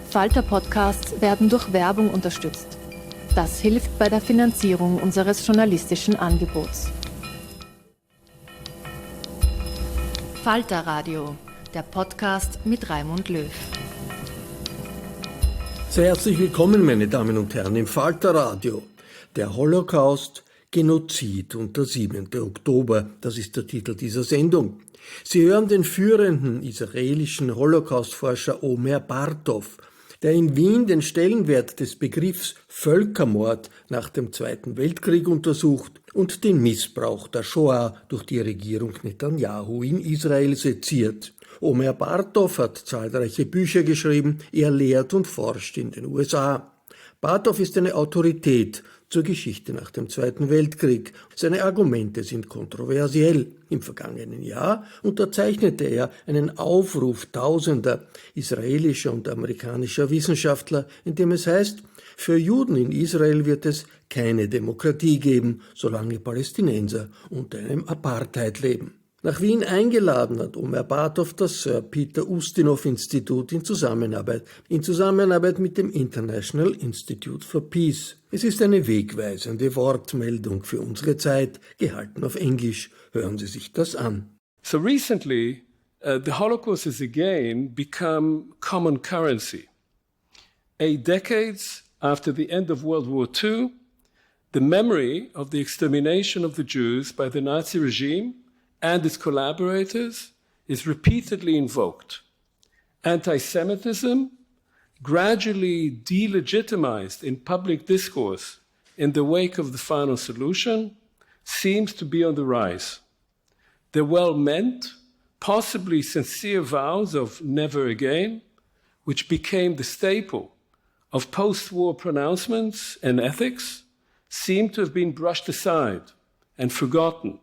Falter-Podcasts werden durch Werbung unterstützt. Das hilft bei der Finanzierung unseres journalistischen Angebots. Falter Radio, der Podcast mit Raimund Löw. Sehr herzlich willkommen, meine Damen und Herren, im Falter Radio. Der Holocaust, Genozid und der 7. Oktober, das ist der Titel dieser Sendung. Sie hören den führenden israelischen Holocaust-Forscher Omer Bartov, der in Wien den Stellenwert des Begriffs Völkermord nach dem Zweiten Weltkrieg untersucht und den Missbrauch der Shoa durch die Regierung Netanjahu in Israel seziert. Omer Bartov hat zahlreiche Bücher geschrieben, er lehrt und forscht in den USA. Bartov ist eine Autorität zur Geschichte nach dem Zweiten Weltkrieg. Seine Argumente sind kontroversiell. Im vergangenen Jahr unterzeichnete er einen Aufruf tausender israelischer und amerikanischer Wissenschaftler, in dem es heißt, für Juden in Israel wird es keine Demokratie geben, solange Palästinenser unter einem Apartheid leben. Nach Wien eingeladen hat Omer Bartov das Sir Peter Ustinov Institut in Zusammenarbeit mit dem International Institute for Peace. Es ist eine wegweisende Wortmeldung für unsere Zeit, gehalten auf Englisch. Hören Sie sich das an. So recently, the Holocaust has again become common currency. 8 decades after the end of World War II, the memory of the extermination of the Jews by the Nazi regime and its collaborators is repeatedly invoked. Anti-Semitism, gradually delegitimized in public discourse in the wake of the final solution, seems to be on the rise. The well-meant, possibly sincere vows of never again, which became the staple of post-war pronouncements and ethics, seem to have been brushed aside and forgotten,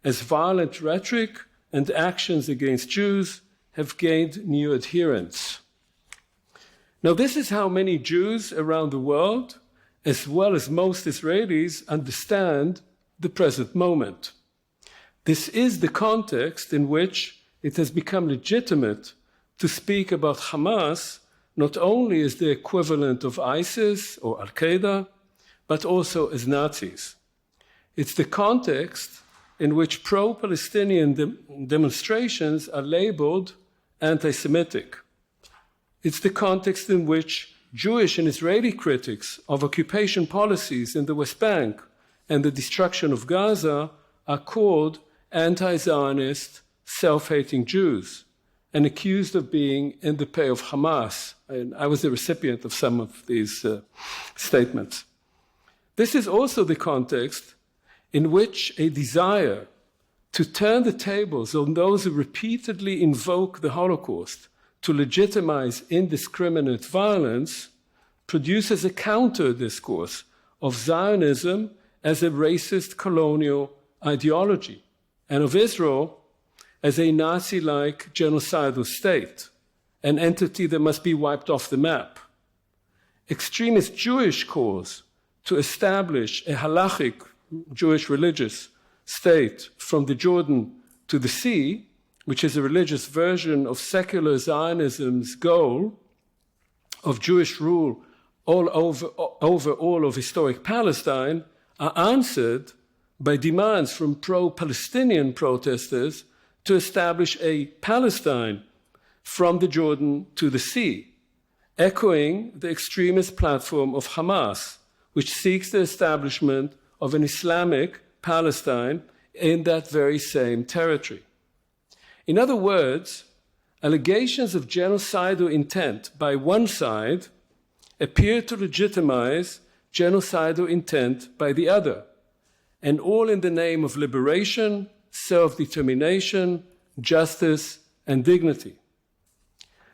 as violent rhetoric and actions against Jews have gained new adherents. Now, this is how many Jews around the world, as well as most Israelis, understand the present moment. This is the context in which it has become legitimate to speak about Hamas not only as the equivalent of ISIS or Al-Qaeda, but also as Nazis. It's the context in which pro-Palestinian demonstrations are labeled anti-Semitic. It's the context in which Jewish and Israeli critics of occupation policies in the West Bank and the destruction of Gaza are called anti-Zionist, self-hating Jews and accused of being in the pay of Hamas. And I was the recipient of some of these statements. This is also the context in which a desire to turn the tables on those who repeatedly invoke the Holocaust to legitimize indiscriminate violence produces a counter-discourse of Zionism as a racist colonial ideology and of Israel as a Nazi-like genocidal state, an entity that must be wiped off the map. Extremist Jewish calls to establish a halachic Jewish religious state from the Jordan to the sea, which is a religious version of secular Zionism's goal of Jewish rule all over all of historic Palestine, are answered by demands from pro-Palestinian protesters to establish a Palestine from the Jordan to the sea, echoing the extremist platform of Hamas, which seeks the establishment of an Islamic Palestine in that very same territory. In other words, allegations of genocidal intent by one side appear to legitimize genocidal intent by the other, and all in the name of liberation, self-determination, justice, and dignity.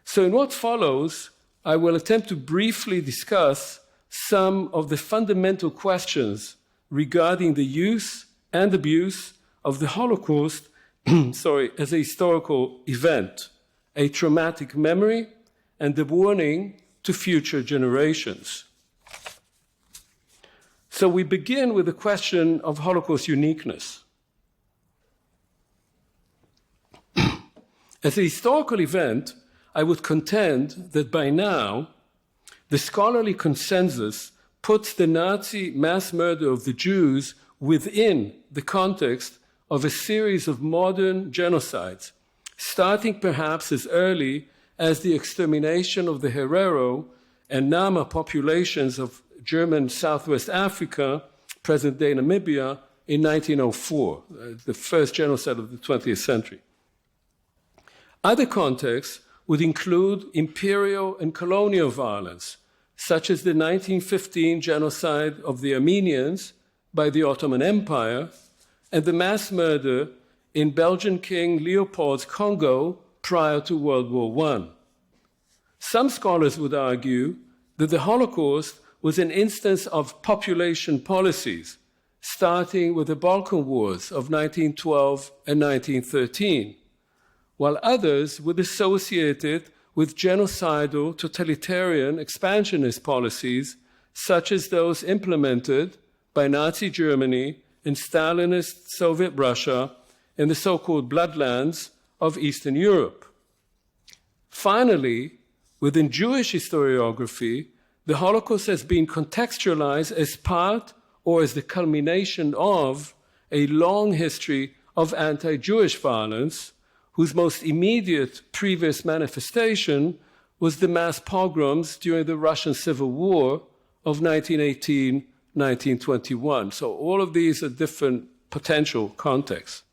So in what follows, I will attempt to briefly discuss some of the fundamental questions regarding the use and abuse of the Holocaust as a historical event, a traumatic memory, and a warning to future generations. So we begin with the question of Holocaust uniqueness. As a historical event, I would contend that by now the scholarly consensus puts the Nazi mass murder of the Jews within the context of a series of modern genocides, starting perhaps as early as the extermination of the Herero and Nama populations of German Southwest Africa, present-day Namibia, in 1904, the first genocide of the 20th century. Other contexts would include imperial and colonial violence, such as the 1915 genocide of the Armenians by the Ottoman Empire and the mass murder in Belgian King Leopold's Congo prior to World War I. Some scholars would argue that the Holocaust was an instance of population policies, starting with the Balkan Wars of 1912 and 1913, while others would associate it with genocidal, totalitarian, expansionist policies, such as those implemented by Nazi Germany and Stalinist Soviet Russia in the so-called bloodlands of Eastern Europe. Finally, within Jewish historiography, the Holocaust has been contextualized as part or as the culmination of a long history of anti-Jewish violence, whose most immediate previous manifestation was the mass pogroms during the Russian Civil War of 1918-1921. So all of these are different potential contexts.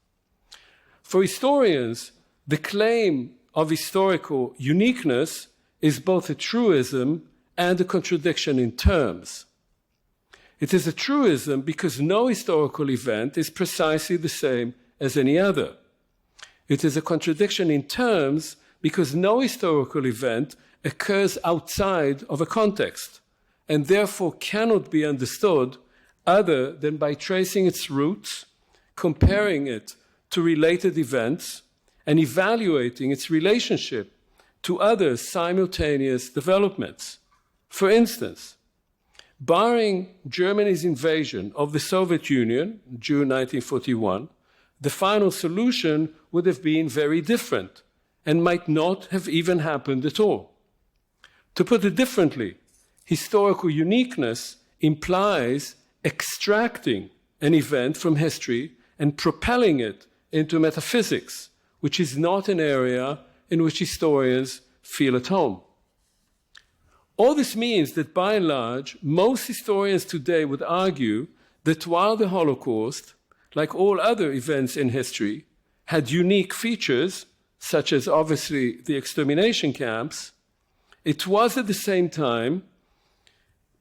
For historians, the claim of historical uniqueness is both a truism and a contradiction in terms. It is a truism because no historical event is precisely the same as any other. It is a contradiction in terms because no historical event occurs outside of a context and therefore cannot be understood other than by tracing its roots, comparing it to related events, and evaluating its relationship to other simultaneous developments. For instance, barring Germany's invasion of the Soviet Union in June 1941, the final solution would have been very different and might not have even happened at all. To put it differently, historical uniqueness implies extracting an event from history and propelling it into metaphysics, which is not an area in which historians feel at home. All this means that by and large, most historians today would argue that while the Holocaust, like all other events in history, had unique features, such as obviously the extermination camps, it was at the same time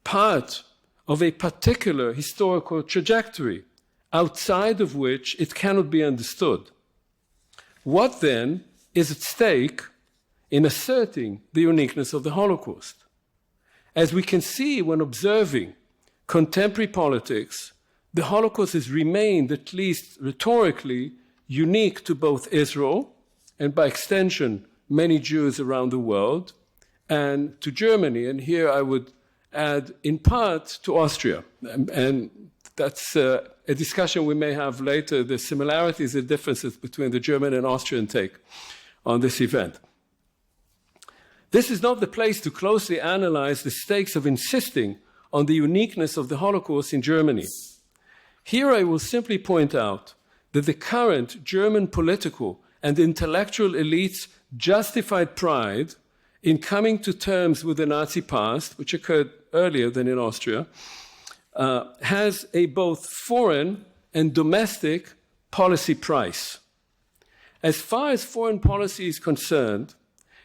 part of a particular historical trajectory, outside of which it cannot be understood. What then is at stake in asserting the uniqueness of the Holocaust? As we can see when observing contemporary politics, the Holocaust has remained, at least rhetorically, unique to both Israel, and by extension, many Jews around the world, and to Germany. And here I would add, in part, to Austria. And that's a discussion we may have later, the similarities and differences between the German and Austrian take on this event. This is not the place to closely analyze the stakes of insisting on the uniqueness of the Holocaust in Germany. Here I will simply point out that the current German political and intellectual elites' justified pride in coming to terms with the Nazi past, which occurred earlier than in Austria, has a both foreign and domestic policy price. As far as foreign policy is concerned,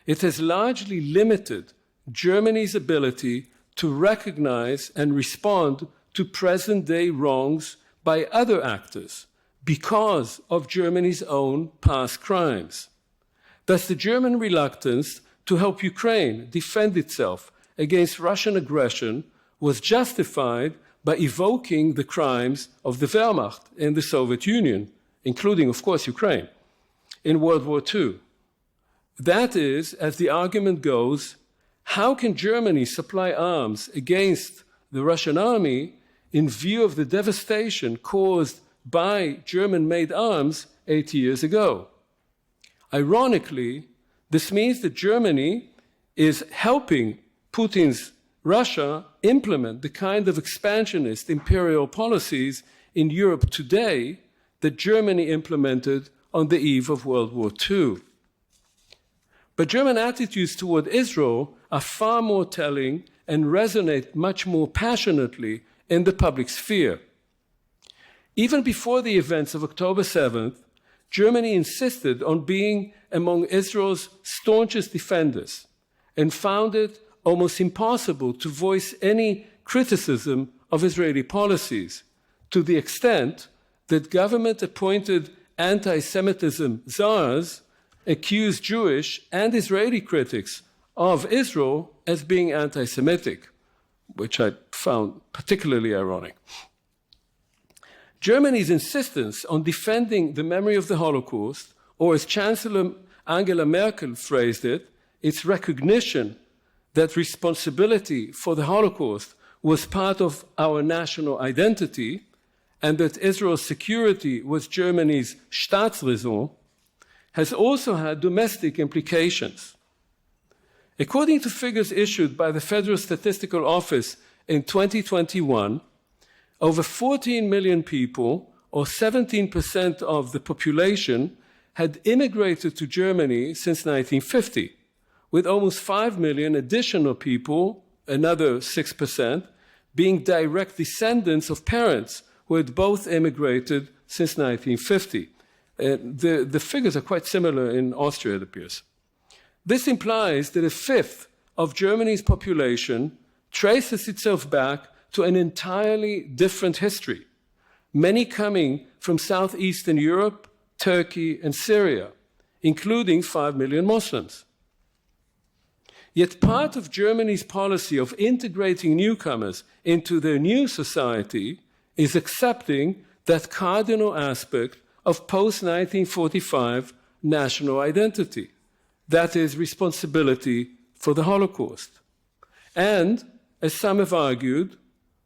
it has largely limited Germany's ability to recognize and respond to present-day wrongs by other actors because of Germany's own past crimes. Thus, the German reluctance to help Ukraine defend itself against Russian aggression was justified by evoking the crimes of the Wehrmacht in the Soviet Union, including, of course, Ukraine, in World War II. That is, as the argument goes, how can Germany supply arms against the Russian army in view of the devastation caused by German-made arms 80 years ago? Ironically, this means that Germany is helping Putin's Russia implement the kind of expansionist imperial policies in Europe today that Germany implemented on the eve of World War II. But German attitudes toward Israel are far more telling and resonate much more passionately in the public sphere. Even before the events of October 7th, Germany insisted on being among Israel's staunchest defenders and found it almost impossible to voice any criticism of Israeli policies, to the extent that government-appointed anti-Semitism czars accused Jewish and Israeli critics of Israel as being anti-Semitic, which I found particularly ironic. Germany's insistence on defending the memory of the Holocaust, or as Chancellor Angela Merkel phrased it, its recognition that responsibility for the Holocaust was part of our national identity and that Israel's security was Germany's Staatsräson, has also had domestic implications. According to figures issued by the Federal Statistical Office in 2021, over 14 million people, or 17% of the population, had immigrated to Germany since 1950, with almost 5 million additional people, another 6%, being direct descendants of parents who had both immigrated since 1950. The figures are quite similar in Austria, it appears. This implies that a fifth of Germany's population traces itself back to an entirely different history, many coming from Southeastern Europe, Turkey, and Syria, including 5 million Muslims. Yet part of Germany's policy of integrating newcomers into their new society is accepting that cardinal aspect of post-1945 national identity, that is, responsibility for the Holocaust. And, as some have argued,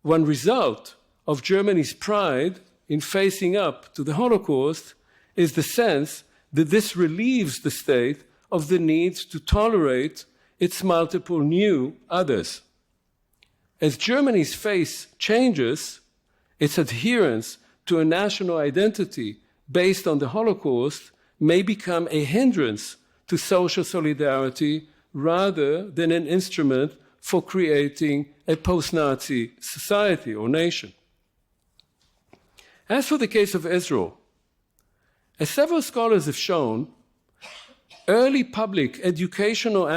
one result of Germany's pride in facing up to the Holocaust is the sense that this relieves the state of the need to tolerate its multiple new others. As Germany's face changes, its adherence to a national identity based on the Holocaust may become a hindrance to social solidarity rather than an instrument for creating a post-Nazi society or nation. As for the case of Israel, as several scholars have shown, early public and educational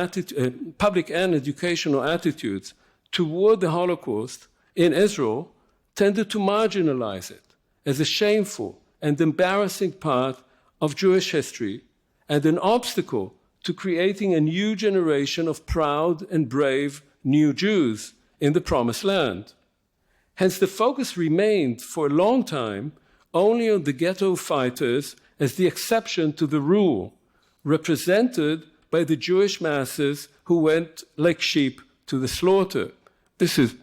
attitudes toward the Holocaust in Israel tended to marginalize it as a shameful and embarrassing part of Jewish history and an obstacle to creating a new generation of proud and brave new Jews in the Promised Land. Hence, the focus remained for a long time only on the ghetto fighters as the exception to the rule, represented by the Jewish masses who went like sheep to the slaughter. This is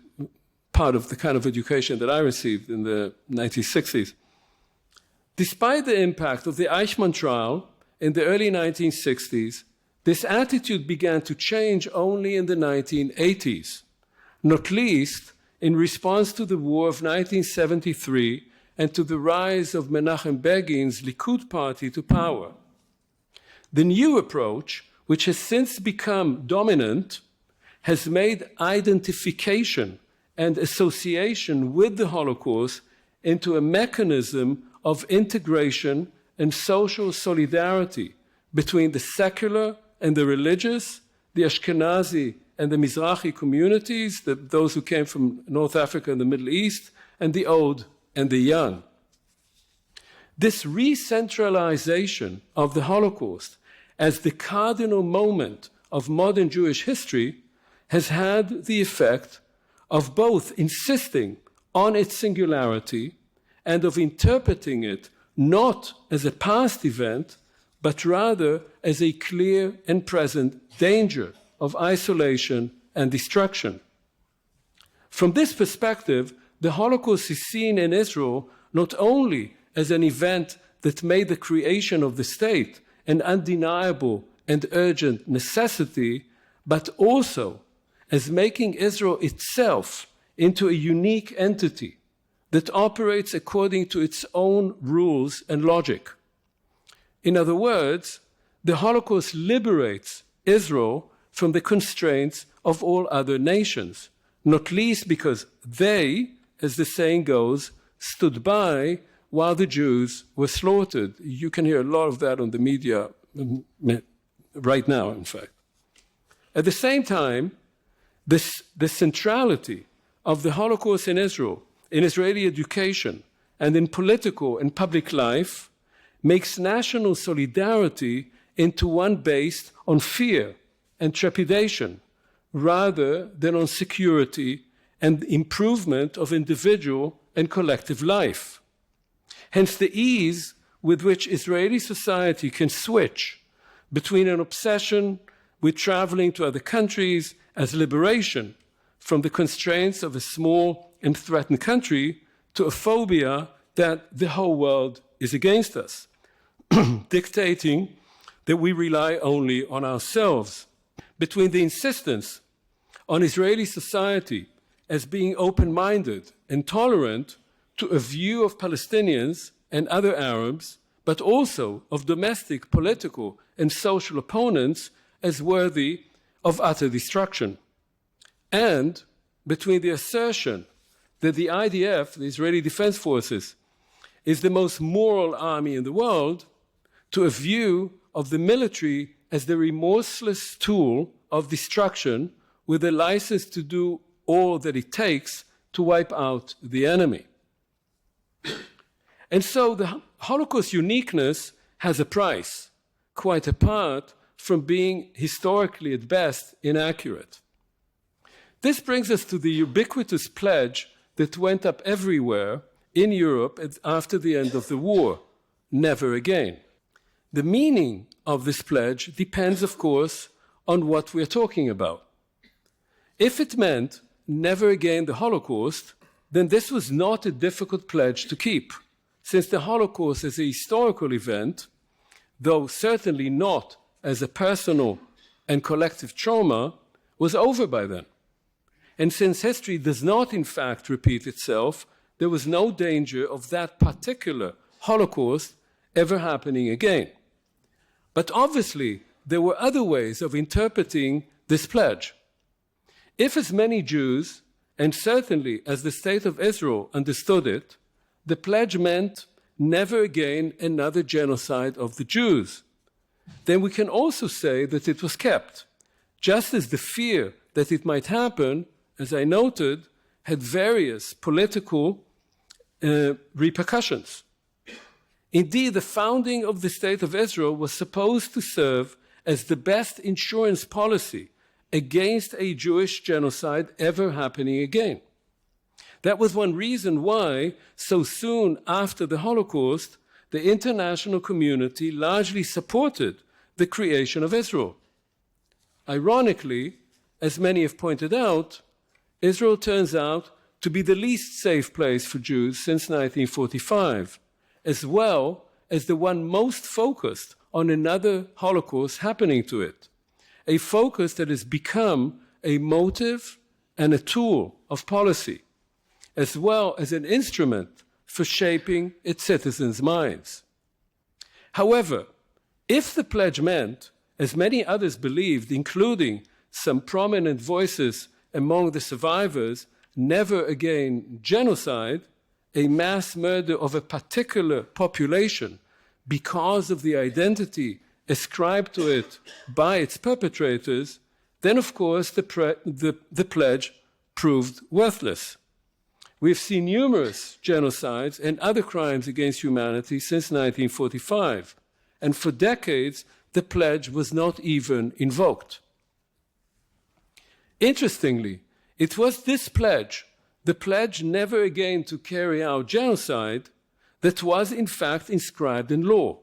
part of the kind of education that I received in the 1960s. Despite the impact of the Eichmann trial in the early 1960s, this attitude began to change only in the 1980s, not least in response to the war of 1973 and to the rise of Menachem Begin's Likud party to power. The new approach, which has since become dominant, has made identification and association with the Holocaust into a mechanism of integration and social solidarity between the secular and the religious, the Ashkenazi and the Mizrahi communities, those who came from North Africa and the Middle East, and the old and the young. This re-centralization of the Holocaust as the cardinal moment of modern Jewish history has had the effect of both insisting on its singularity and of interpreting it not as a past event, but rather as a clear and present danger of isolation and destruction. From this perspective, the Holocaust is seen in Israel not only as an event that made the creation of the state an undeniable and urgent necessity, but also as making Israel itself into a unique entity that operates according to its own rules and logic. In other words, the Holocaust liberates Israel from the constraints of all other nations, not least because they, as the saying goes, stood by while the Jews were slaughtered. You can hear a lot of that on the media right now, in fact. At the same time, the centrality of the Holocaust in Israel, in Israeli education, and in political and public life makes national solidarity into one based on fear and trepidation, rather than on security and improvement of individual and collective life. Hence the ease with which Israeli society can switch between an obsession with traveling to other countries as liberation from the constraints of a small and threatened country to a phobia that the whole world is against us, dictating that we rely only on ourselves, between the insistence on Israeli society as being open-minded and tolerant to a view of Palestinians and other Arabs, but also of domestic, political, and social opponents as worthy of utter destruction, and between the assertion that the IDF, the Israeli Defense Forces, is the most moral army in the world, to a view of the military as the remorseless tool of destruction with a license to do all that it takes to wipe out the enemy. And so the Holocaust uniqueness has a price, quite apart from being historically at best inaccurate. This brings us to the ubiquitous pledge that went up everywhere in Europe after the end of the war, never again. The meaning of this pledge depends, of course, on what we're talking about. If it meant never again the Holocaust, then this was not a difficult pledge to keep, since the Holocaust as a historical event, though certainly not as a personal and collective trauma, was over by then. And since history does not in fact repeat itself, there was no danger of that particular Holocaust ever happening again. But obviously, there were other ways of interpreting this pledge. If as many Jews, and certainly as the State of Israel understood it, the pledge meant never again another genocide of the Jews, then we can also say that it was kept, just as the fear that it might happen, as I noted, had various political repercussions. Indeed, the founding of the State of Israel was supposed to serve as the best insurance policy against a Jewish genocide ever happening again. That was one reason why, so soon after the Holocaust, the international community largely supported the creation of Israel. Ironically, as many have pointed out, Israel turns out to be the least safe place for Jews since 1945, as well as the one most focused on another Holocaust happening to it, a focus that has become a motive and a tool of policy, as well as an instrument for shaping its citizens' minds. However, if the pledge meant, as many others believed, including some prominent voices among the survivors, never again genocide, a mass murder of a particular population because of the identity ascribed to it by its perpetrators, then of course the pledge proved worthless. We've seen numerous genocides and other crimes against humanity since 1945, and for decades the pledge was not even invoked. Interestingly, it was this pledge, the pledge never again to carry out genocide, that was in fact inscribed in law.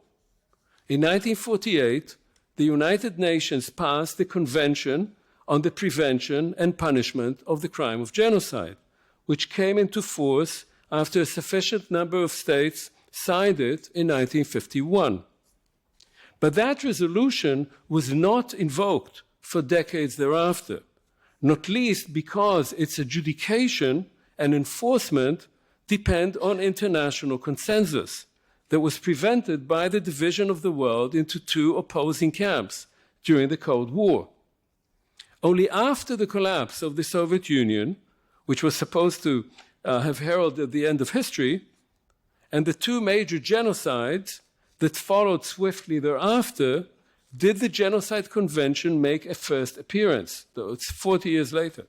In 1948, the United Nations passed the Convention on the Prevention and Punishment of the Crime of Genocide, which came into force after a sufficient number of states signed it in 1951. But that resolution was not invoked for decades thereafter, not least because its adjudication and enforcement depend on international consensus that was prevented by the division of the world into two opposing camps during the Cold War. Only after the collapse of the Soviet Union, which was supposed to have heralded the end of history, and the two major genocides that followed swiftly thereafter, did the Genocide Convention make a first appearance, though it's 40 years later.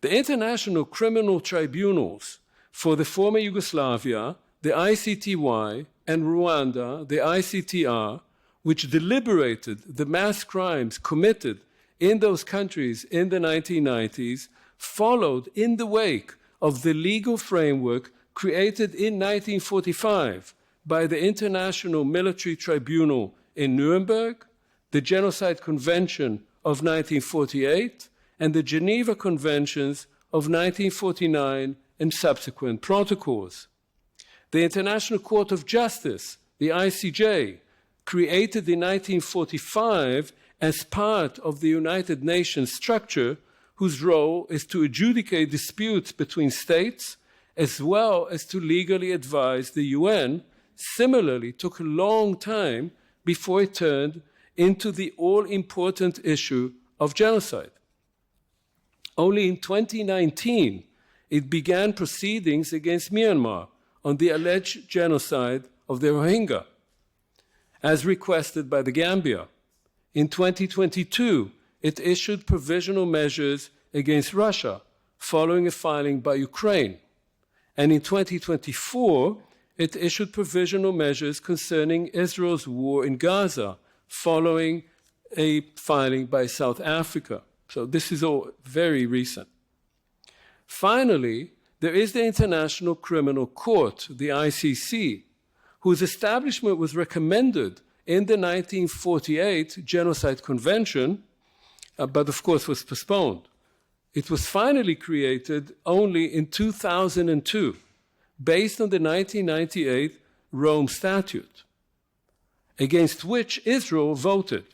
The International Criminal Tribunals for the former Yugoslavia, the ICTY, and Rwanda, the ICTR, which deliberated the mass crimes committed in those countries in the 1990s, followed in the wake of the legal framework created in 1945 by the International Military Tribunal in Nuremberg, the Genocide Convention of 1948, and the Geneva Conventions of 1949 and subsequent protocols. The International Court of Justice, the ICJ, created in 1945 as part of the United Nations structure, whose role is to adjudicate disputes between states as well as to legally advise the UN, similarly took a long time before it turned into the all-important issue of genocide. Only in 2019, it began proceedings against Myanmar on the alleged genocide of the Rohingya, as requested by the Gambia. In 2022, it issued provisional measures against Russia, following a filing by Ukraine. And in 2024, it issued provisional measures concerning Israel's war in Gaza, following a filing by South Africa. So this is all very recent. Finally, there is the International Criminal Court, the ICC, whose establishment was recommended in the 1948 Genocide Convention, but of course was postponed. It was finally created only in 2002, based on the 1998 Rome Statute, against which Israel voted,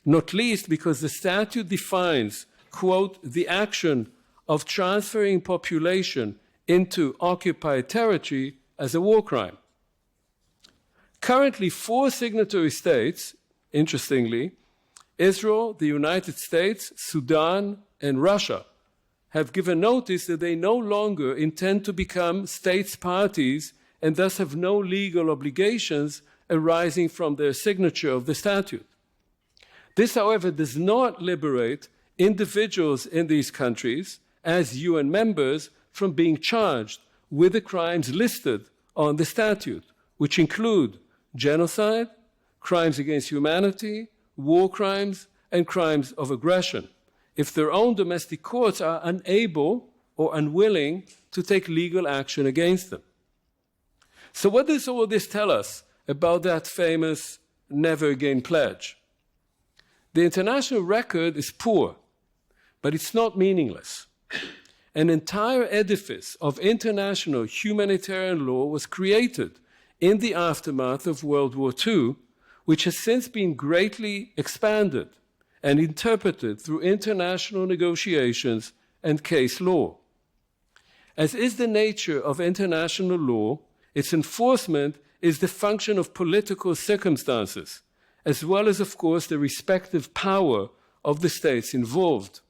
not least because the statute defines, quote, the action of transferring population into occupied territory as a war crime. Currently, 4 signatory states, interestingly, Israel, the United States, Sudan, and Russia, have given notice that they no longer intend to become states parties and thus have no legal obligations arising from their signature of the statute. This, however, does not liberate individuals in these countries as UN members from being charged with the crimes listed on the statute, which include genocide, crimes against humanity, war crimes, and crimes of aggression, if their own domestic courts are unable or unwilling to take legal action against them. So what does all this tell us about that famous Never Again pledge? The international record is poor, but it's not meaningless. An entire edifice of international humanitarian law was created in the aftermath of World War II, which has since been greatly expanded and interpreted through international negotiations and case law. As is the nature of international law, its enforcement is the function of political circumstances, as well as, of course, the respective power of the states involved.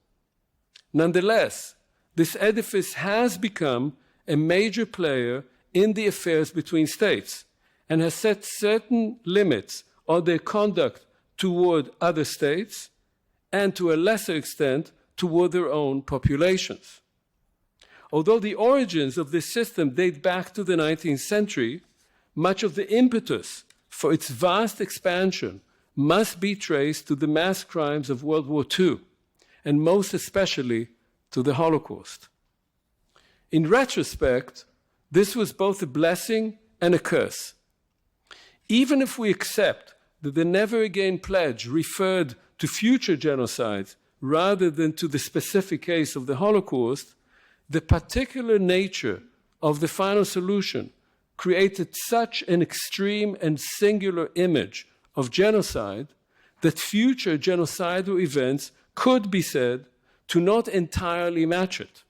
Nonetheless, this edifice has become a major player in the affairs between states and has set certain limits on their conduct toward other states and, to a lesser extent, toward their own populations. Although the origins of this system date back to the 19th century, much of the impetus for its vast expansion must be traced to the mass crimes of World War II, and most especially to the Holocaust. In retrospect, this was both a blessing and a curse. Even if we accept that the Never Again pledge referred to future genocides rather than to the specific case of the Holocaust, the particular nature of the final solution created such an extreme and singular image of genocide that future genocidal events could be said to not entirely match it.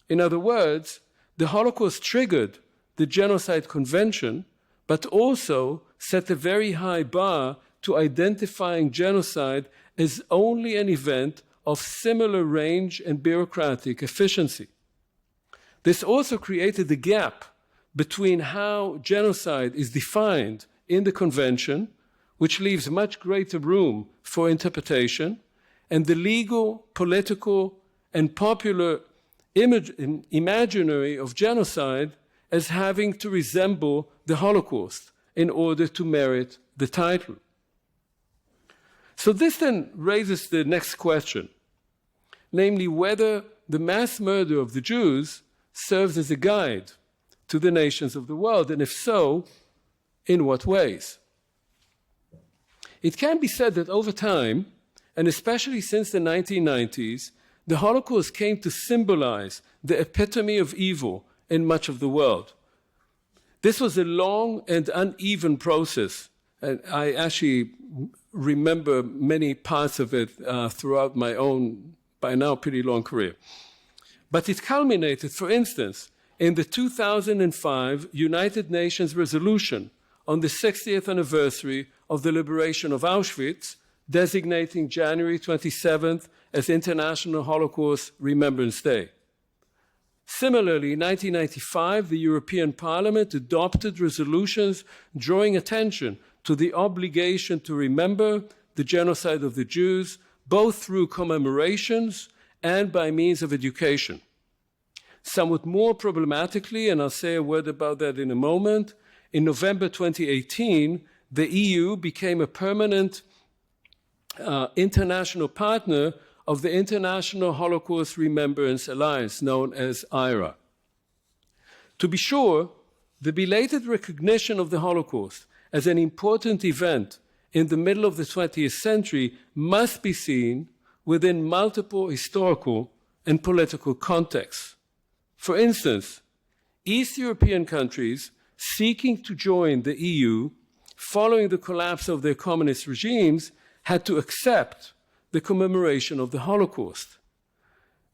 In other words, the Holocaust triggered the Genocide Convention, but also set a very high bar to identifying genocide as only an event of similar range and bureaucratic efficiency. This also created a gap between how genocide is defined in the Convention, which leaves much greater room for interpretation, and the legal, political, and popular imaginary of genocide as having to resemble the Holocaust in order to merit the title. So this then raises the next question, namely whether the mass murder of the Jews serves as a guide to the nations of the world, and if so, in what ways? It can be said that over time, and especially since the 1990s, the Holocaust came to symbolize the epitome of evil in much of the world. This was a long and uneven process, and I actually remember many parts of it throughout my own, by now, pretty long career. But it culminated, for instance, in the 2005 United Nations resolution on the 60th anniversary of the liberation of Auschwitz, designating January 27th as International Holocaust Remembrance Day. Similarly, in 1995, the European Parliament adopted resolutions drawing attention to the obligation to remember the genocide of the Jews, both through commemorations and by means of education. Somewhat more problematically, and I'll say a word about that in a moment, in November 2018, the EU became a permanent international partner of the International Holocaust Remembrance Alliance, known as IHRA. To be sure, the belated recognition of the Holocaust as an important event in the middle of the 20th century must be seen within multiple historical and political contexts. For instance, East European countries seeking to join the EU following the collapse of their communist regimes had to accept the commemoration of the Holocaust.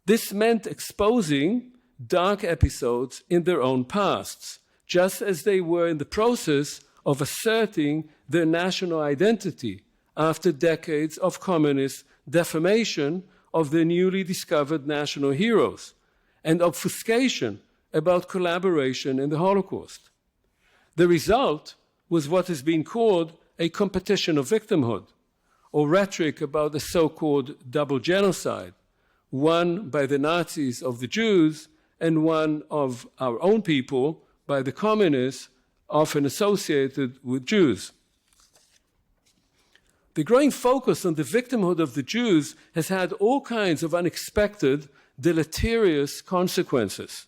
This meant exposing dark episodes in their own pasts, just as they were in the process of asserting their national identity after decades of communist defamation of their newly discovered national heroes and obfuscation about collaboration in the Holocaust. The result was what has been called a competition of victimhood, or rhetoric about the so-called double genocide, one by the Nazis of the Jews and one of our own people by the communists, often associated with Jews. The growing focus on the victimhood of the Jews has had all kinds of unexpected, deleterious consequences.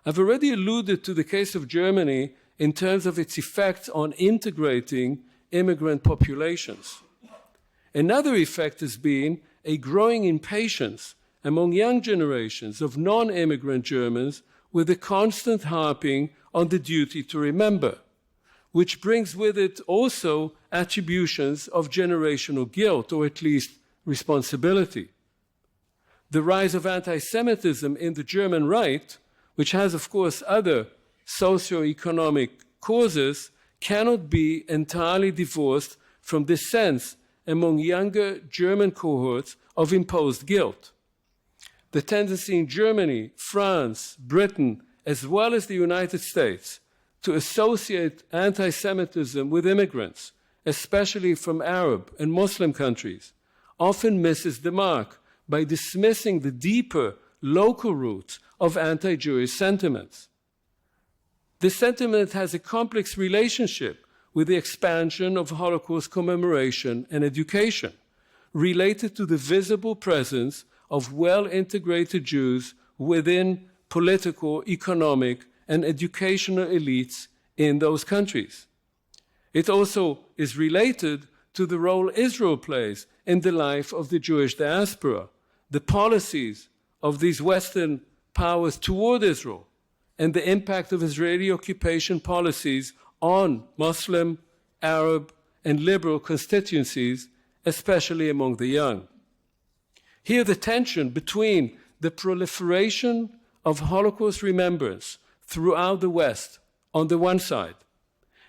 I've already alluded to the case of Germany in terms of its effects on integrating immigrant populations. Another effect has been a growing impatience among young generations of non-immigrant Germans with the constant harping on the duty to remember, which brings with it also attributions of generational guilt, or at least responsibility. The rise of anti-Semitism in the German right, which has, of course, other socio-economic causes, cannot be entirely divorced from this sense among younger German cohorts of imposed guilt. The tendency in Germany, France, Britain, as well as the United States, to associate anti-Semitism with immigrants, especially from Arab and Muslim countries, often misses the mark by dismissing the deeper local roots of anti-Jewish sentiments. This sentiment has a complex relationship with the expansion of Holocaust commemoration and education, related to the visible presence of well-integrated Jews within political, economic, and educational elites in those countries. It also is related to the role Israel plays in the life of the Jewish diaspora, the policies of these Western powers toward Israel, and the impact of Israeli occupation policies on Muslim, Arab, and liberal constituencies, especially among the young. Here the tension between the proliferation of Holocaust remembrance throughout the West on the one side,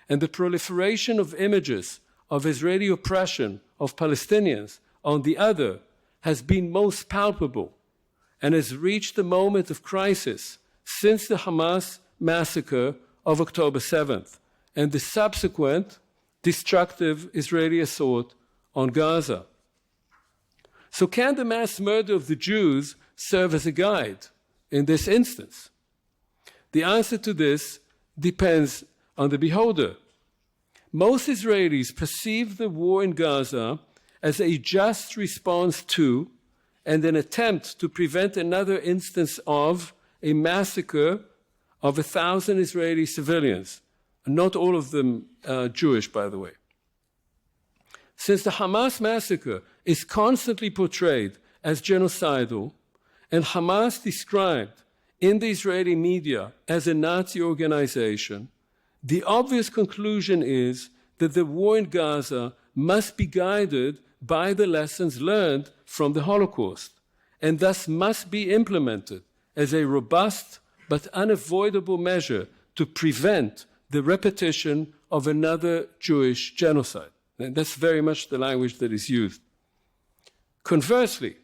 and the proliferation of images of Israeli oppression of Palestinians on the other has been most palpable and has reached the moment of crisis since the Hamas massacre of October 7th and the subsequent destructive Israeli assault on Gaza. So can the mass murder of the Jews serve as a guide in this instance? The answer to this depends on the beholder. Most Israelis perceive the war in Gaza as a just response to and an attempt to prevent another instance of a massacre of 1,000 Israeli civilians, not all of them Jewish, by the way. Since the Hamas massacre is constantly portrayed as genocidal, and Hamas described in the Israeli media as a Nazi organization, the obvious conclusion is that the war in Gaza must be guided by the lessons learned from the Holocaust, and thus must be implemented as a robust but unavoidable measure to prevent the repetition of another Jewish genocide. And that's very much the language that is used. Conversely,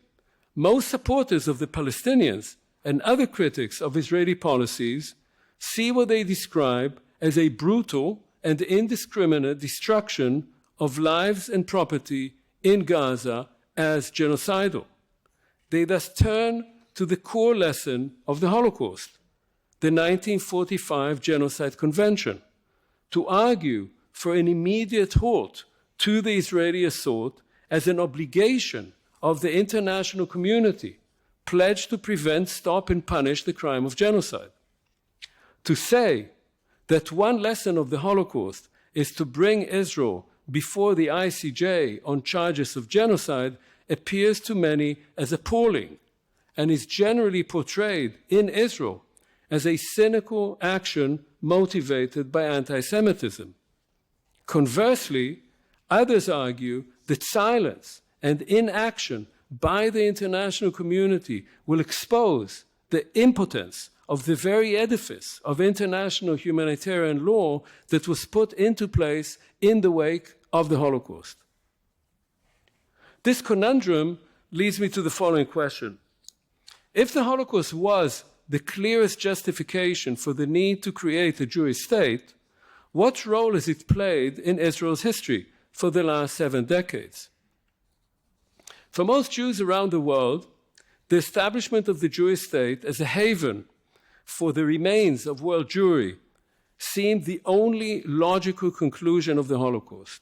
most supporters of the Palestinians and other critics of Israeli policies see what they describe as a brutal and indiscriminate destruction of lives and property in Gaza as genocidal. They thus turn to the core lesson of the Holocaust, the 1945 Genocide Convention, to argue for an immediate halt to the Israeli assault as an obligation of the international community pledged to prevent, stop, and punish the crime of genocide. To say that one lesson of the Holocaust is to bring Israel before the ICJ on charges of genocide appears to many as appalling and is generally portrayed in Israel as a cynical action motivated by anti-Semitism. Conversely, others argue that silence and inaction by the international community will expose the impotence of the very edifice of international humanitarian law that was put into place in the wake of the Holocaust. This conundrum leads me to the following question. If the Holocaust was the clearest justification for the need to create a Jewish state, what role has it played in Israel's history for the last 7 decades? For most Jews around the world, the establishment of the Jewish state as a haven for the remains of world Jewry seemed the only logical conclusion of the Holocaust.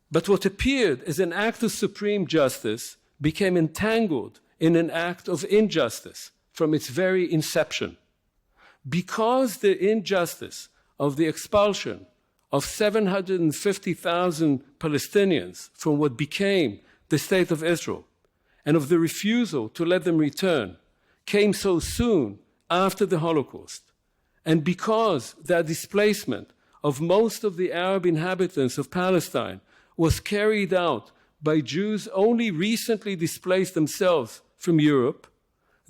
But what appeared as an act of supreme justice became entangled in an act of injustice from its very inception. Because the injustice of the expulsion of 750,000 Palestinians from what became the State of Israel, and of the refusal to let them return, came so soon after the Holocaust, and because that displacement of most of the Arab inhabitants of Palestine was carried out by Jews only recently displaced themselves from Europe,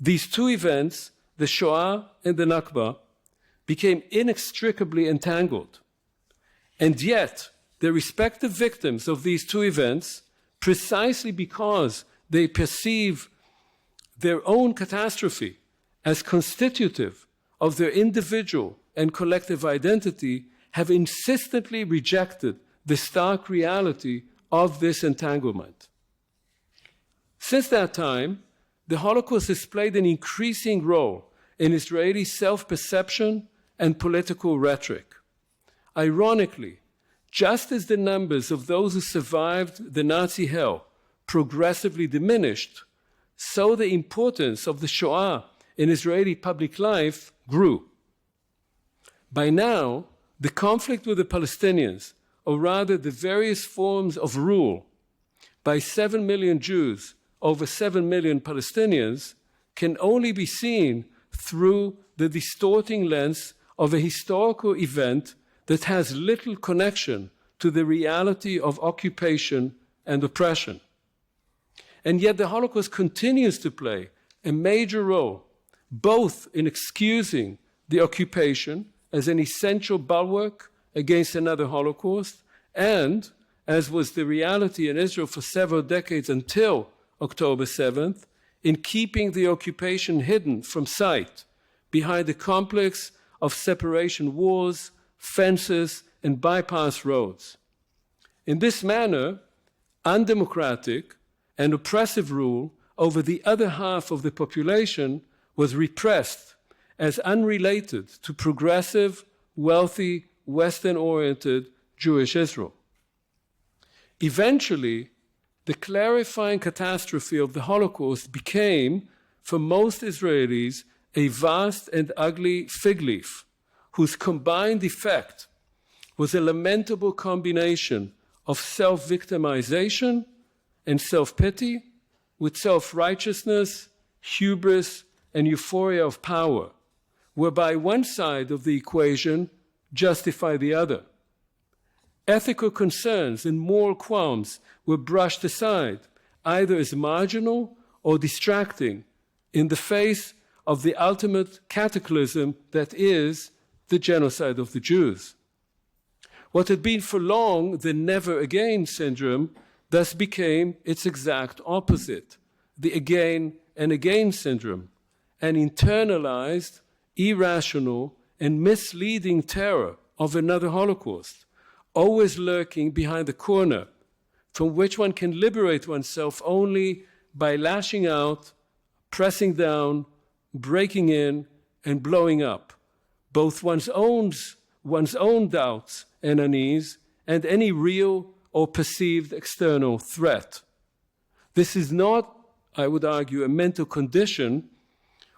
these two events, the Shoah and the Nakba, became inextricably entangled. And yet, the respective victims of these two events, precisely because they perceive their own catastrophe as constitutive of their individual and collective identity, have insistently rejected the stark reality of this entanglement. Since that time, the Holocaust has played an increasing role in Israeli self-perception and political rhetoric. Ironically, just as the numbers of those who survived the Nazi hell progressively diminished, so the importance of the Shoah in Israeli public life grew. By now, the conflict with the Palestinians, or rather the various forms of rule by 7 million Jews over 7 million Palestinians, can only be seen through the distorting lens of a historical event that has little connection to the reality of occupation and oppression. And yet the Holocaust continues to play a major role, both in excusing the occupation as an essential bulwark against another Holocaust, and, as was the reality in Israel for several decades until October 7th, in keeping the occupation hidden from sight behind a complex of separation walls, fences, and bypass roads. In this manner, undemocratic and oppressive rule over the other half of the population was repressed as unrelated to progressive, wealthy, Western-oriented Jewish Israel. Eventually, the clarifying catastrophe of the Holocaust became, for most Israelis, a vast and ugly fig leaf, whose combined effect was a lamentable combination of self-victimization and self-pity with self-righteousness, hubris, and euphoria of power, whereby one side of the equation justified the other. Ethical concerns and moral qualms were brushed aside, either as marginal or distracting, in the face of the ultimate cataclysm that is the genocide of the Jews. What had been for long the never again syndrome thus became its exact opposite, the again and again syndrome, an internalized, irrational, and misleading terror of another Holocaust, always lurking behind the corner, from which one can liberate oneself only by lashing out, pressing down, breaking in, and blowing up, both one's own doubts and unease, and any real or perceived external threat. This is not, I would argue, a mental condition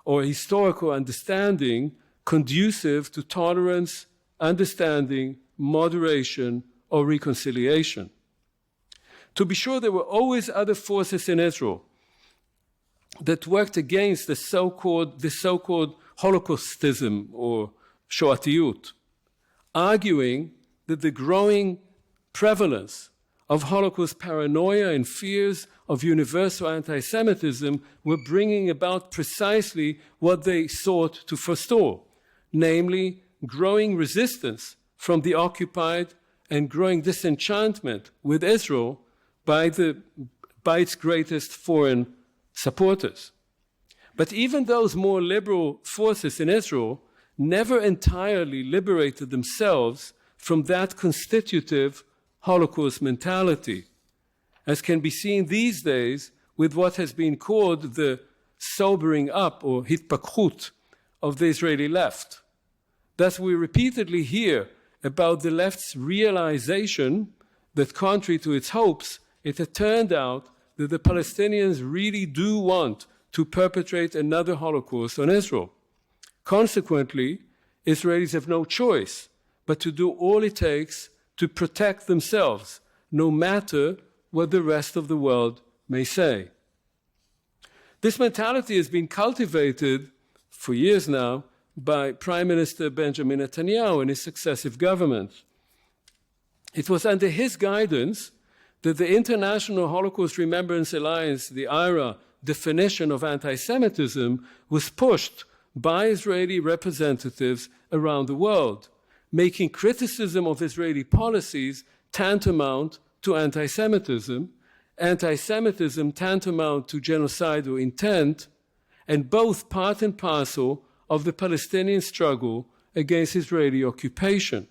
or a historical understanding conducive to tolerance, understanding, moderation, or reconciliation. To be sure, there were always other forces in Israel that worked against the so-called Holocaustism or Shoatiyut, arguing that the growing prevalence of Holocaust paranoia and fears of universal anti-Semitism were bringing about precisely what they sought to forestall, namely growing resistance from the occupied and growing disenchantment with Israel by its greatest foreign supporters. But even those more liberal forces in Israel never entirely liberated themselves from that constitutive Holocaust mentality, as can be seen these days with what has been called the sobering up or hitpakhut of the Israeli left. Thus, we repeatedly hear about the left's realization that, contrary to its hopes, it had turned out that the Palestinians really do want to perpetrate another Holocaust on Israel. Consequently, Israelis have no choice but to do all it takes to protect themselves, no matter what the rest of the world may say. This mentality has been cultivated for years now by Prime Minister Benjamin Netanyahu and his successive governments. It was under his guidance that the International Holocaust Remembrance Alliance, the IHRA, definition of anti-Semitism was pushed by Israeli representatives around the world, making criticism of Israeli policies tantamount to anti-Semitism, anti-Semitism tantamount to genocidal intent, and both part and parcel of the Palestinian struggle against Israeli occupation.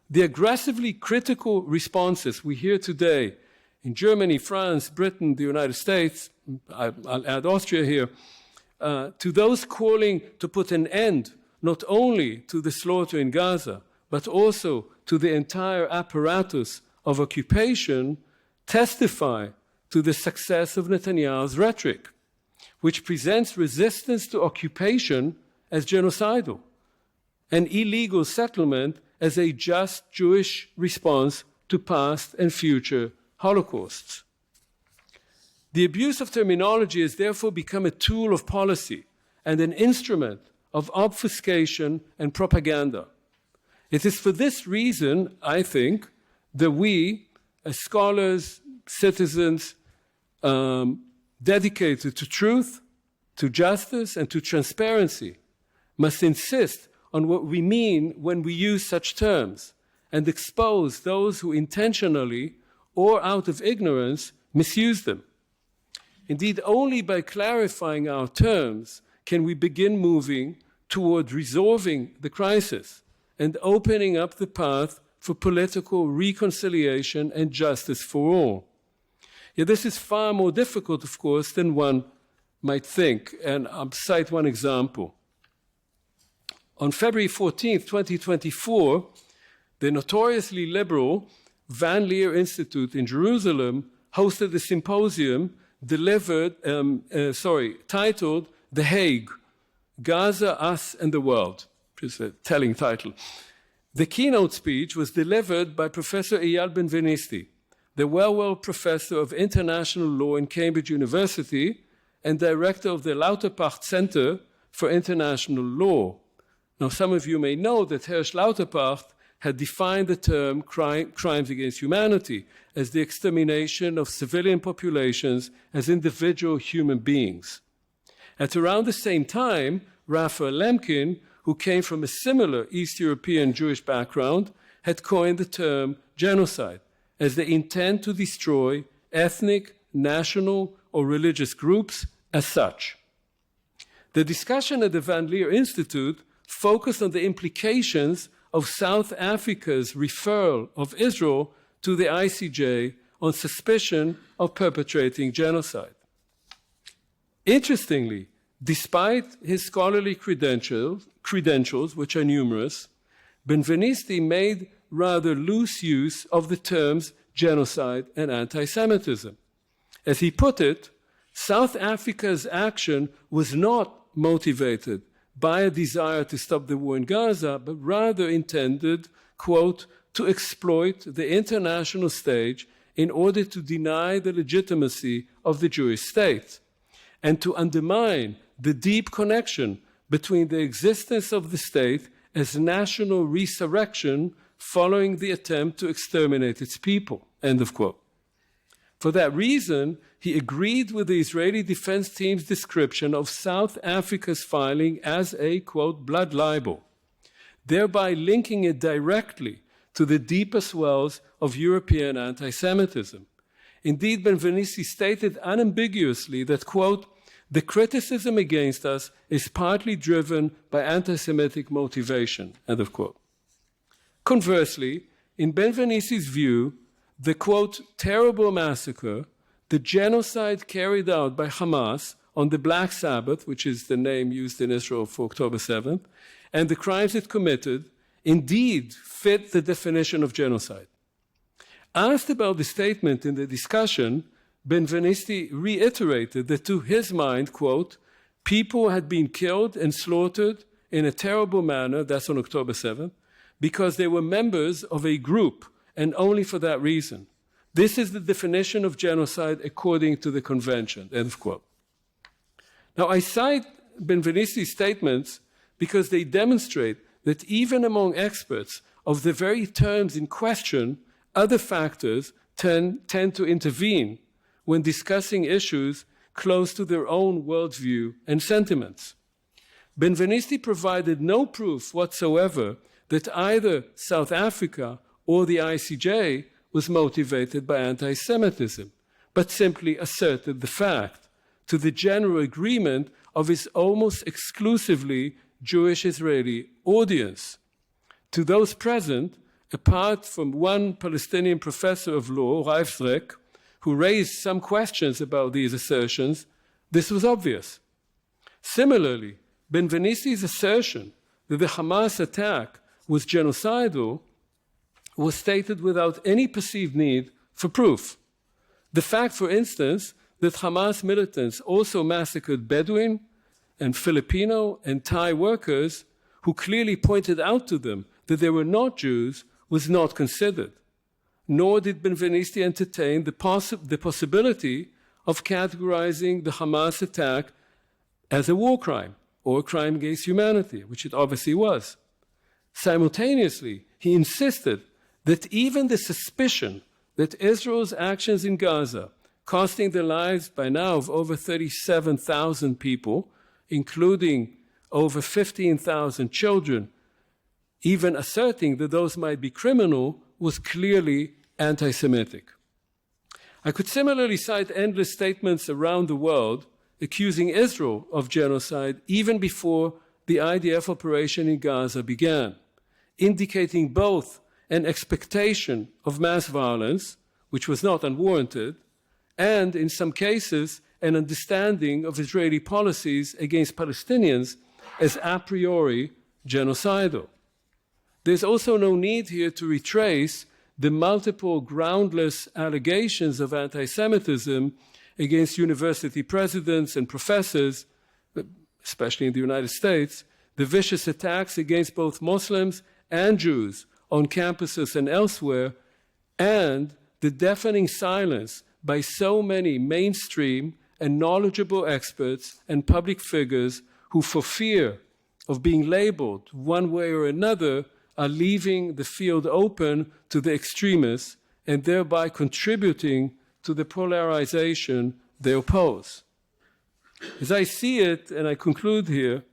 The aggressively critical responses we hear today in Germany, France, Britain, the United States, I'll add Austria here, to those calling to put an end not only to the slaughter in Gaza, but also to the entire apparatus of occupation, testify to the success of Netanyahu's rhetoric, which presents resistance to occupation as genocidal, and illegal settlement as a just Jewish response to past and future Holocausts. The abuse of terminology has therefore become a tool of policy and an instrument of obfuscation and propaganda. It is for this reason, I think, that we, as scholars, citizens, dedicated to truth, to justice, and to transparency, must insist on what we mean when we use such terms and expose those who intentionally or out of ignorance misuse them. Indeed, only by clarifying our terms can we begin moving toward resolving the crisis and opening up the path for political reconciliation and justice for all. Yet this is far more difficult, of course, than one might think, and I'll cite one example. On February 14th, 2024, the notoriously liberal Van Leer Institute in Jerusalem hosted a symposium titled The Hague, Gaza, Us and the World, which is a telling title. The keynote speech was delivered by Professor Eyal Benvenisti, the Wellwell Professor of International Law in Cambridge University and Director of the Lauterpacht Center for International Law. Now, some of you may know that Hersch Lauterpacht had defined the term crimes against humanity as the extermination of civilian populations as individual human beings. At around the same time, Raphael Lemkin, who came from a similar East European Jewish background, had coined the term genocide as the intent to destroy ethnic, national, or religious groups as such. The discussion at the Van Leer Institute focused on the implications of South Africa's referral of Israel to the ICJ on suspicion of perpetrating genocide. Interestingly, despite his scholarly credentials, which are numerous, Benvenisti made rather loose use of the terms genocide and anti-Semitism. As he put it, South Africa's action was not motivated by a desire to stop the war in Gaza, but rather intended, quote, to exploit the international stage in order to deny the legitimacy of the Jewish state and to undermine the deep connection between the existence of the state as national resurrection following the attempt to exterminate its people, end of quote. For that reason, he agreed with the Israeli defense team's description of South Africa's filing as a, quote, blood libel, thereby linking it directly to the deepest wells of European anti-Semitism. Indeed, Benvenisti stated unambiguously that, quote, the criticism against us is partly driven by anti-Semitic motivation, end of quote. Conversely, in Benvenisti's view, the, quote, terrible massacre, the genocide carried out by Hamas on the Black Sabbath, which is the name used in Israel for October 7th, and the crimes it committed, indeed fit the definition of genocide. Asked about the statement in the discussion, Benvenisti reiterated that to his mind, quote, people had been killed and slaughtered in a terrible manner, that's on October 7th, because they were members of a group and only for that reason. This is the definition of genocide according to the convention, end of quote. Now, I cite Benvenisti's statements because they demonstrate that even among experts of the very terms in question, other factors tend to intervene when discussing issues close to their own worldview and sentiments. Benvenisti provided no proof whatsoever that either South Africa or the ICJ was motivated by anti-Semitism, but simply asserted the fact to the general agreement of his almost exclusively Jewish Israeli audience. To those present, apart from one Palestinian professor of law, Raif Zrek, who raised some questions about these assertions, this was obvious. Similarly, Benvenisti's assertion that the Hamas attack was genocidal was stated without any perceived need for proof. The fact, for instance, that Hamas militants also massacred Bedouin and Filipino and Thai workers who clearly pointed out to them that they were not Jews was not considered. Nor did Benvenisti entertain the possibility of categorizing the Hamas attack as a war crime or a crime against humanity, which it obviously was. Simultaneously, he insisted that even the suspicion that Israel's actions in Gaza costing the lives by now of over 37,000 people, including over 15,000 children, even asserting that those might be criminal, was clearly anti-Semitic. I could similarly cite endless statements around the world accusing Israel of genocide even before the IDF operation in Gaza began, indicating both an expectation of mass violence, which was not unwarranted, and in some cases, an understanding of Israeli policies against Palestinians as a priori genocidal. There's also no need here to retrace the multiple groundless allegations of anti-Semitism against university presidents and professors, especially in the United States, the vicious attacks against both Muslims and Jews on campuses and elsewhere, and the deafening silence by so many mainstream and knowledgeable experts and public figures who, for fear of being labeled one way or another, are leaving the field open to the extremists and thereby contributing to the polarization they oppose. As I see it, and I conclude here,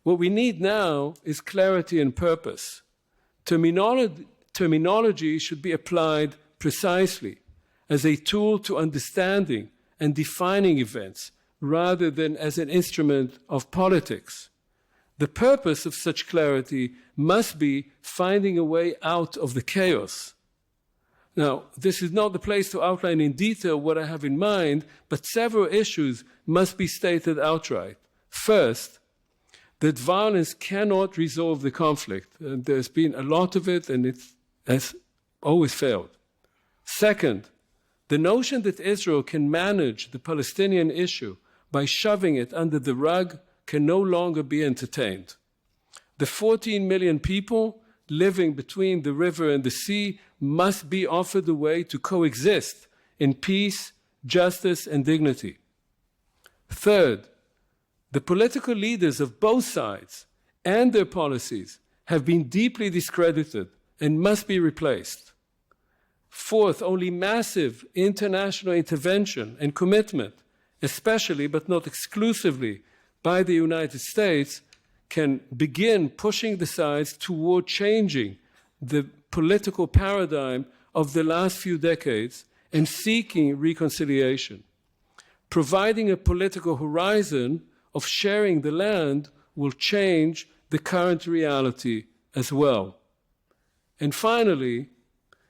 what we need now is clarity and purpose. Terminology should be applied precisely as a tool to understanding and defining events rather than as an instrument of politics. The purpose of such clarity must be finding a way out of the chaos. Now, this is not the place to outline in detail what I have in mind, but several issues must be stated outright. First, that violence cannot resolve the conflict. There's been a lot of it, and it has always failed. Second, the notion that Israel can manage the Palestinian issue by shoving it under the rug can no longer be entertained. The 14 million people living between the river and the sea must be offered a way to coexist in peace, justice, and dignity. Third, the political leaders of both sides and their policies have been deeply discredited and must be replaced. Fourth, only massive international intervention and commitment, especially but not exclusively by the United States, can begin pushing the sides toward changing the political paradigm of the last few decades and seeking reconciliation. Providing a political horizon of sharing the land will change the current reality as well. And finally,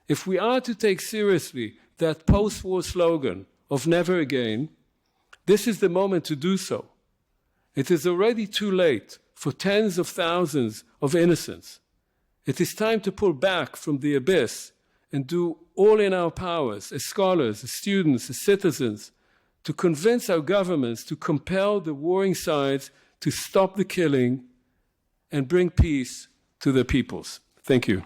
if we are to take seriously that post-war slogan of never again, this is the moment to do so. It is already too late for tens of thousands of innocents. It is time to pull back from the abyss and do all in our powers as scholars, as students, as citizens, to convince our governments to compel the warring sides to stop the killing and bring peace to their peoples. Thank you.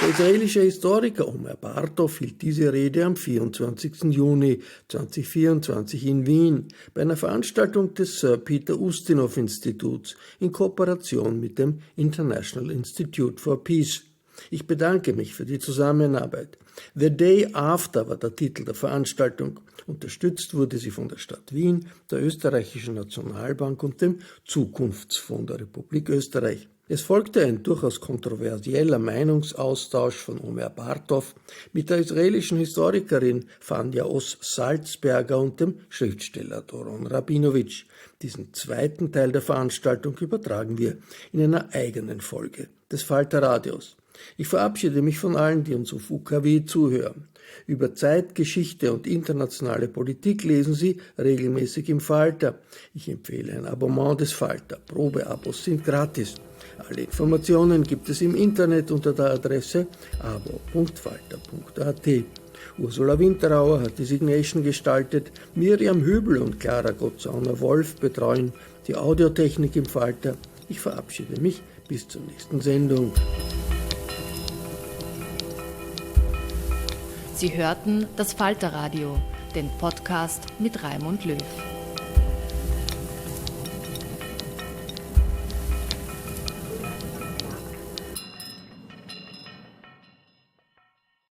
Der israelische Historiker Omer Bartov hielt diese Rede am 24. Juni 2024 in Wien bei einer Veranstaltung des Sir Peter Ustinov Instituts in Kooperation mit dem International Institute for Peace. Ich bedanke mich für die Zusammenarbeit. The Day After war der Titel der Veranstaltung. Unterstützt wurde sie von der Stadt Wien, der Österreichischen Nationalbank und dem Zukunftsfonds der Republik Österreich. Es folgte ein durchaus kontroversieller Meinungsaustausch von Omer Bartov mit der israelischen Historikerin Fania Oss-Salzberger und dem Schriftsteller Doron Rabinowitsch. Diesen zweiten Teil der Veranstaltung übertragen wir in einer eigenen Folge des Falter-Radios. Ich verabschiede mich von allen, die uns auf UKW zuhören. Über Zeit, Geschichte und internationale Politik lesen Sie regelmäßig im Falter. Ich empfehle ein Abonnement des Falter. Probeabos sind gratis. Alle Informationen gibt es im Internet unter der Adresse abo.falter.at. Ursula Winterauer hat die Signation gestaltet, Miriam Hübel und Clara Gottsauner-Wolf betreuen die Audiotechnik im Falter. Ich verabschiede mich bis zur nächsten Sendung. Sie hörten das Falterradio, den Podcast mit Raimund Löw.